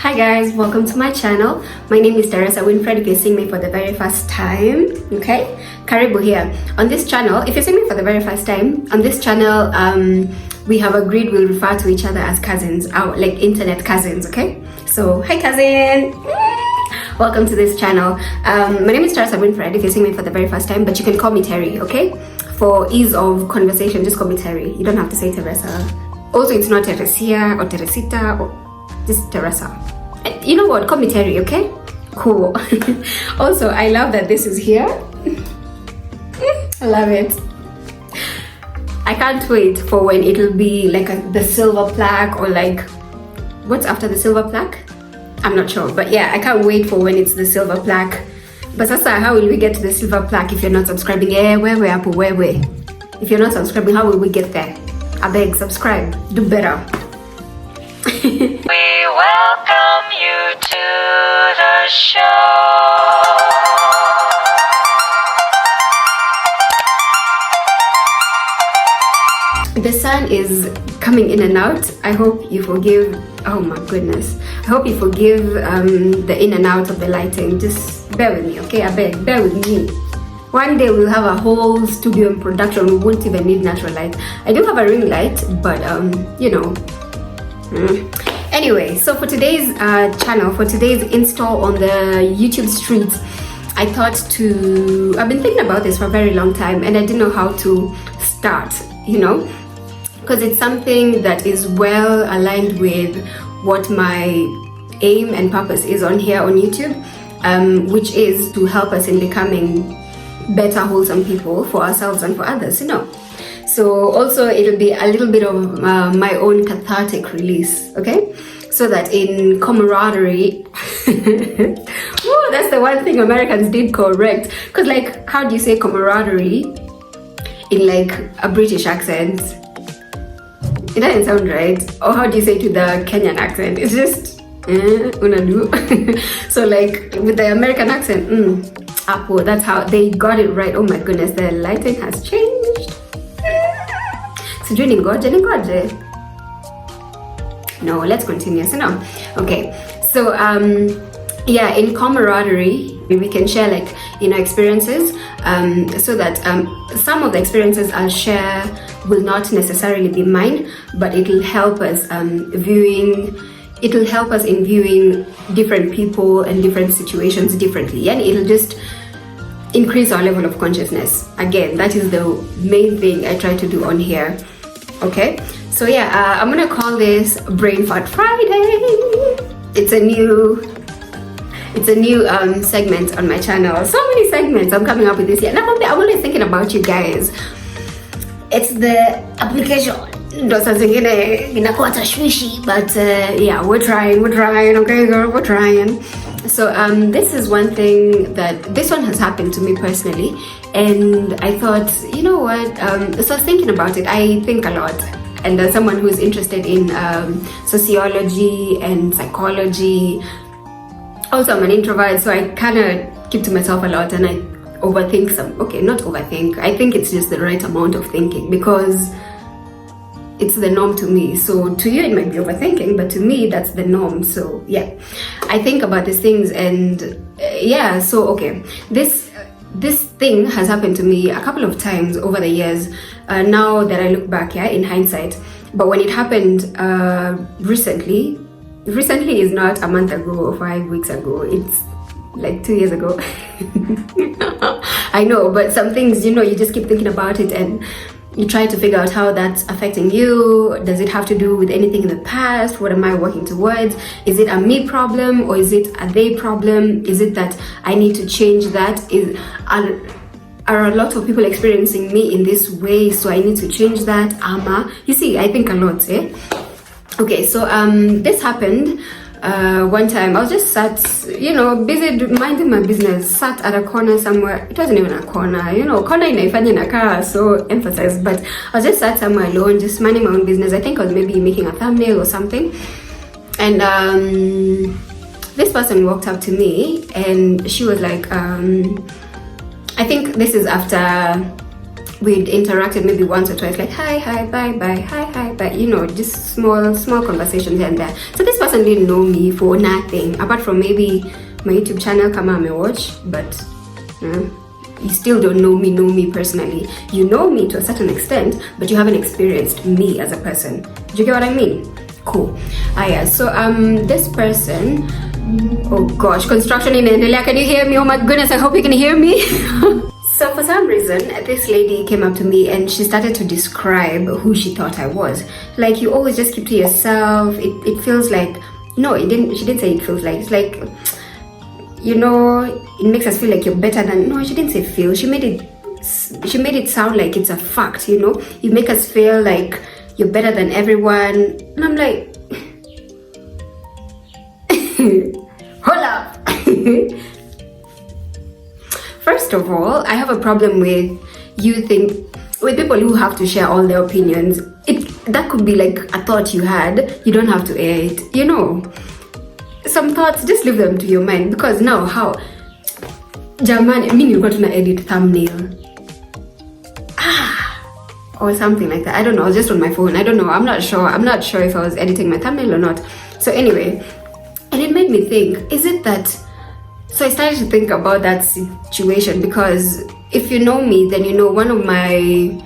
Hi guys, welcome to my channel. My name is Terri Winfred if you're seeing me for the very first time. Okay, Karibu here. On this channel, if you're seeing me for the very first time, on this channel, we have agreed we'll refer to each other as cousins, our like internet cousins, okay? So, hi cousin! Welcome to this channel. My name is Terri Winfred if you're seeing me for the very first time, but you can call me Terri, okay? For ease of conversation, just call me Terri. You don't have to say Teresa. Also, it's not Teresia or Teresita or just Teresa. You know what? Call me Terri, okay? Cool. Also, I love that this is here. I love it. I can't wait for when it'll be like the silver plaque or like what's after the silver plaque? I'm not sure, but yeah, I can't wait for when it's the silver plaque. But Sasa, how will we get to the silver plaque if you're not subscribing? Where? If you're not subscribing, how will we get there? I beg, subscribe. Do better. We welcome you to the show. The sun is coming in and out. I hope you forgive. Oh my goodness. I hope you forgive the in and out of the lighting. Just bear with me, okay? I beg, bear with me. One day we'll have a whole studio in production. We won't even need natural light. I do have a ring light, but you know. Anyway, so for today's channel, for today's install on the YouTube streets, I thought I've been thinking about this for a very long time and I didn't know how to start, you know, because it's something that is well aligned with what my aim and purpose is on here on YouTube, which is to help us in becoming better, wholesome people for ourselves and for others, you know. So also it'll be a little bit of my own cathartic release, okay? So that in camaraderie, oh, that's the one thing Americans did correct. Because like, how do you say camaraderie in like a British accent? It doesn't sound right. Or how do you say to the Kenyan accent? It's just, unadu. So like with the American accent, Apple, that's how they got it right. Oh my goodness, the lighting has changed. No, let's continue. So no, okay. So yeah, in camaraderie we can share like, you know, experiences, so that some of the experiences I'll share will not necessarily be mine, but it'll help us in viewing different people and different situations differently, and it'll just increase our level of consciousness. Again, that is the main thing I try to do on here. Okay, so yeah, I'm gonna call this Brain Fart Friday. It's a new segment on my channel. So many segments I'm coming up with this year. And I'm always thinking about you guys. It's the application. But yeah, we're trying, okay girl, we're trying. So this is one thing this one has happened to me personally, and I thought, you know what, so I was thinking about it. I think a lot, and as someone who's interested in sociology and psychology, also I'm an introvert, so I kind of keep to myself a lot and I overthink not overthink, I think it's just the right amount of thinking because it's the norm to me. So to you it might be overthinking, but to me that's the norm. So yeah, I think about these things, and yeah, so okay, this thing has happened to me a couple of times over the years, now that I look back, yeah, in hindsight. But when it happened recently is not a month ago or 5 weeks ago, it's like 2 years ago. I know, but some things, you know, you just keep thinking about it and you try to figure out how that's affecting you. Does it have to do with anything in the past? What am I working towards? Is it a me problem or is it a they problem? Is it that I need to change that? Are a lot of people experiencing me in this way, so I need to change that? You see, I think a lot, eh? Okay, so this happened one time. I was just sat, you know, busy minding my business, sat at a corner somewhere. It wasn't even a corner, you know, corner inaifanya inakaa so emphasized, but I was just sat somewhere alone, just minding my own business. I think I was maybe making a thumbnail or something, and this person walked up to me and she was like, I think this is after we'd interacted maybe once or twice, like hi, bye, hi, bye, you know, just small conversations here and there. So this person didn't know me for nothing, apart from maybe my YouTube channel, come on, watch, but you still don't know me personally. You know me to a certain extent, but you haven't experienced me as a person. Do you get what I mean? Cool. Yeah, so this person, oh gosh, construction in India, can you hear me? Oh my goodness, I hope you can hear me. So for some reason, this lady came up to me and she started to describe who she thought I was. Like, you always just keep to yourself. It feels like, no, she didn't say it feels like, it's like, you know, it makes us feel like you're better than, no, she didn't say feel, she made it sound like it's a fact, you know, you make us feel like you're better than everyone. And I'm like, hold up. First of all, I have a problem with with people who have to share all their opinions. That could be like a thought you had, you don't have to air it, you know. Some thoughts, just leave them to your mind, because now how? Jamani, you've got to edit thumbnail. Or something like that. I don't know, I was just on my phone. I don't know, I'm not sure if I was editing my thumbnail or not. So anyway, and it made me think, is it that, so I started to think about that situation, because if you know me, then you know one of my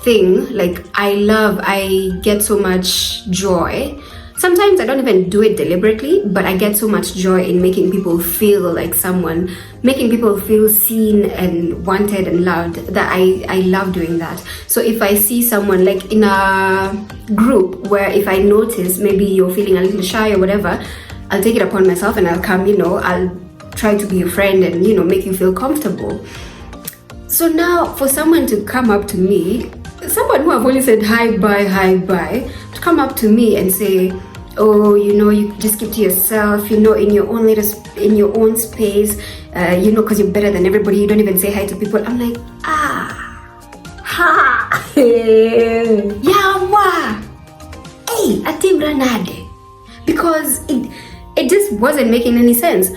thing, like I get so much joy. Sometimes I don't even do it deliberately, but I get so much joy in making people feel like someone, making people feel seen and wanted and loved, that I love doing that. So if I see someone like in a group where if I notice maybe you're feeling a little shy or whatever, I'll take it upon myself and I'll come, you know, I'll try to be your friend and, you know, make you feel comfortable. So now for someone to come up to me, someone who I've only said hi bye, to come up to me and say, oh, you know, you just keep to yourself, you know, in your own space, you know, because you're better than everybody, you don't even say hi to people. I'm like, yawa, hey, atim ranade, because it just wasn't making any sense.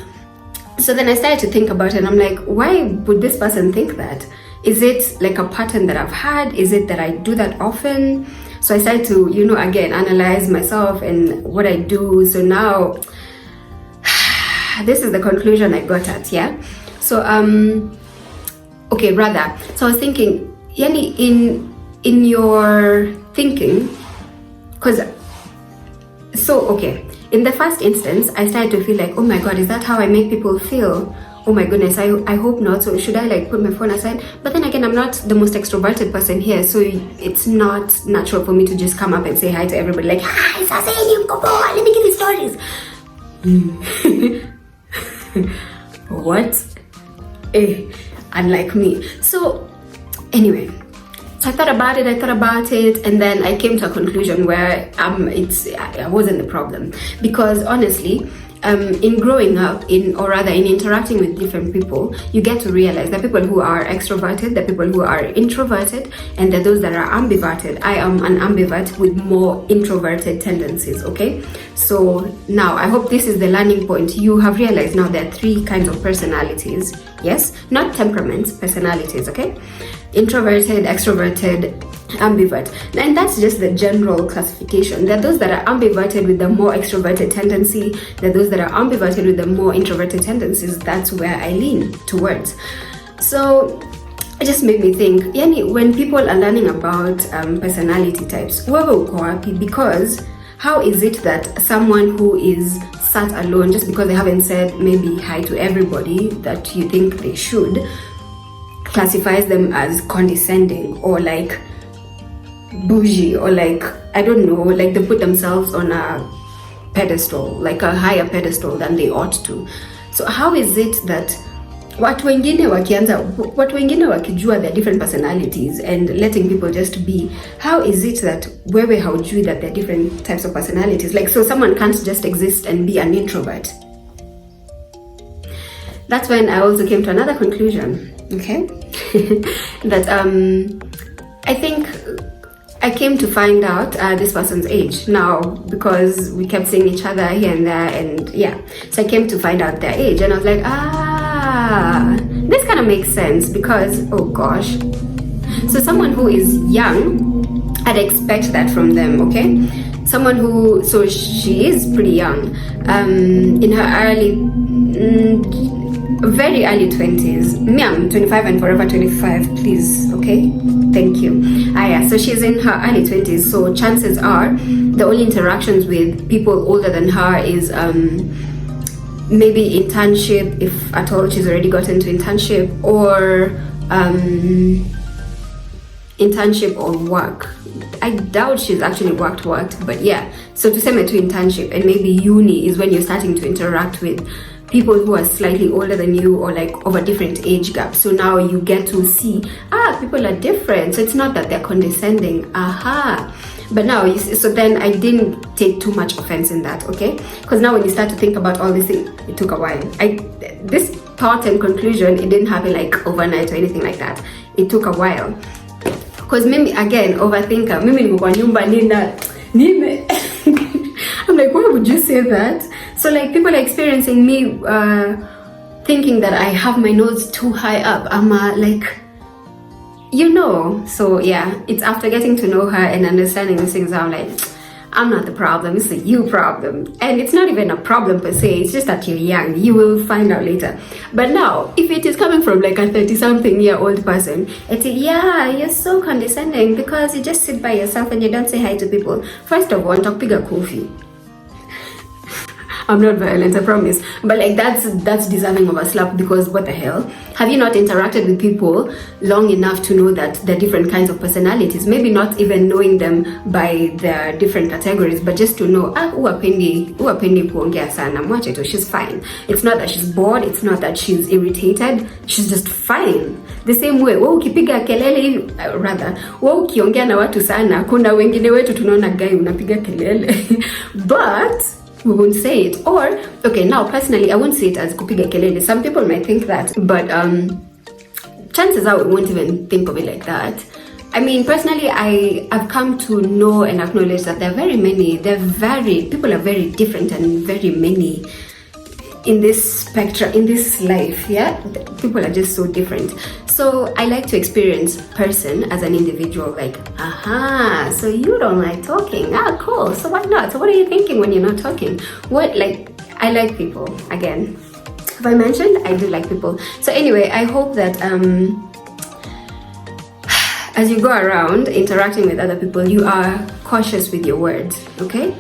So then I started to think about it, and I'm like, why would this person think that? Is it like a pattern that I've had? Is it that I do that often? So I started to, you know, again, analyze myself and what I do. So now, this is the conclusion I got at, yeah? So, okay, rather. So I was thinking, yani, in your thinking, because, so, okay, in the first instance, I started to feel like, oh my God, is that how I make people feel? Oh my goodness, I hope not. So should I like put my phone aside? But then again, I'm not the most extroverted person here, so it's not natural for me to just come up and say hi to everybody like, hi, Sasayim, come on, let me give you stories. What? Unlike me. So anyway, so I thought about it, and then I came to a conclusion where I wasn't the problem, because honestly, in growing up, in interacting with different people, you get to realize that people who are extroverted, the people who are introverted, and there are those that are ambiverted. I am an ambivert with more introverted tendencies, okay? So now I hope this is the learning point. You have realized now there are 3 kinds of personalities, yes? Not temperaments, personalities, okay? Introverted, extroverted, ambivert. And that's just the general classification. There are those that are ambiverted with the more extroverted tendency. There are those that are ambiverted with the more introverted tendencies. That's where I lean towards. So it just made me think, yani, when people are learning about personality types, because how is it that someone who is sat alone, just because they haven't said maybe hi to everybody that you think they should, classifies them as condescending or like bougie, or like, I don't know, like they put themselves on a pedestal, like a higher pedestal than they ought to. So how is it that watu wengine wakijua their different personalities and letting people just be, how is it that wewe haujui that there are different types of personalities? Like, so someone can't just exist and be an introvert. That's when I also came to another conclusion, okay? That I think I came to find out this person's age now, because we kept seeing each other here and there, and yeah, so I came to find out their age, and I was like, this kind of makes sense, because oh gosh, so someone who is young, I'd expect that from them, okay? someone who, so she is pretty young, in her very early 20s. Me, I'm 25 and forever 25, please, okay? Thank you. Yeah, so she's in her early 20s, so chances are the only interactions with people older than her is maybe internship, if at all she's already gotten to internship, or internship or work. I doubt she's actually worked, but yeah, so to send her to internship, and maybe uni is when you're starting to interact with people who are slightly older than you, or like of a different age gap. So now you get to see, people are different, so it's not that they're condescending. But now you see, so then I didn't take too much offense in that, okay? Because now when you start to think about all these things, it took a while. This thought and conclusion, it didn't happen like overnight or anything like that. It took a while. Because maybe, again, overthinker, I'm like, why would you say that? So like, people are experiencing me thinking that I have my nose too high up. I'm like, you know. So yeah, it's after getting to know her and understanding these things, I'm like, I'm not the problem, it's a you problem. And it's not even a problem per se, it's just that you're young. You will find out later. But now, if it is coming from like a 30-something-year-old person, it's, yeah, you're so condescending because you just sit by yourself and you don't say hi to people. First of all, nitakupiga kofi. I'm not violent, I promise. But like, that's deserving of a slap, because what the hell? Have you not interacted with people long enough to know that they're different kinds of personalities? Maybe not even knowing them by their different categories, but just to know, uwapendi kuongea sana, mwache tu, she's fine. It's not that she's bored, it's not that she's irritated, she's just fine. The same way, wewe ukipiga kelele, rather, wewe ukiongea na watu sana, kuna wengine wetu tunaona guy unapiga kelele. But we won't say it. Or, okay, now personally, I won't say it as kupiga kelele. Some people might think that, but chances are we won't even think of it like that. I mean, personally, I've come to know and acknowledge that there are very many, people are very different and very many in this spectrum, in this life, yeah? People are just so different. So I like to experience person as an individual, like, so you don't like talking, cool, so why not? So what are you thinking when you're not talking? I like people, again. Have I mentioned? I do like people. So anyway, I hope that as you go around interacting with other people, you are cautious with your words, okay?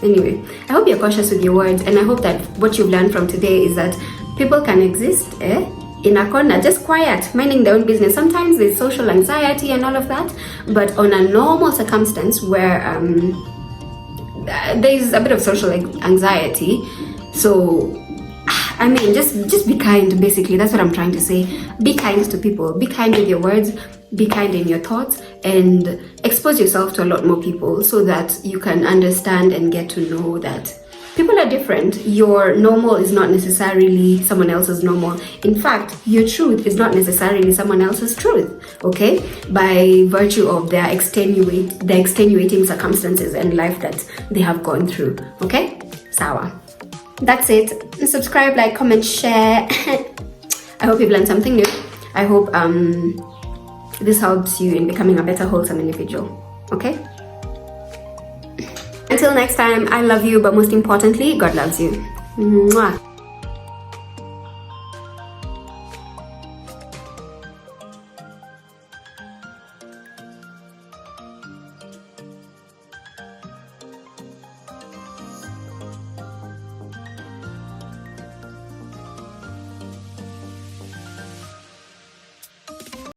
Anyway, I hope you're cautious with your words, and I hope that what you've learned from today is that people can exist in a corner, just quiet, minding their own business. Sometimes there's social anxiety and all of that, but on a normal circumstance where there's a bit of social anxiety, so I mean, just be kind, basically. That's what I'm trying to say. Be kind to people. Be kind with your words. Be kind in your thoughts, and expose yourself to a lot more people so that you can understand and get to know that people are different. Your normal is not necessarily someone else's normal. In fact, your truth is not necessarily someone else's truth, okay? By virtue of their extenuating circumstances and life that they have gone through, okay? Sawa. That's it. Subscribe, like, comment, share. I hope you've learned something new. I hope this helps you in becoming a better, wholesome individual, okay? Until next time, I love you, but most importantly, God loves you. Mwah.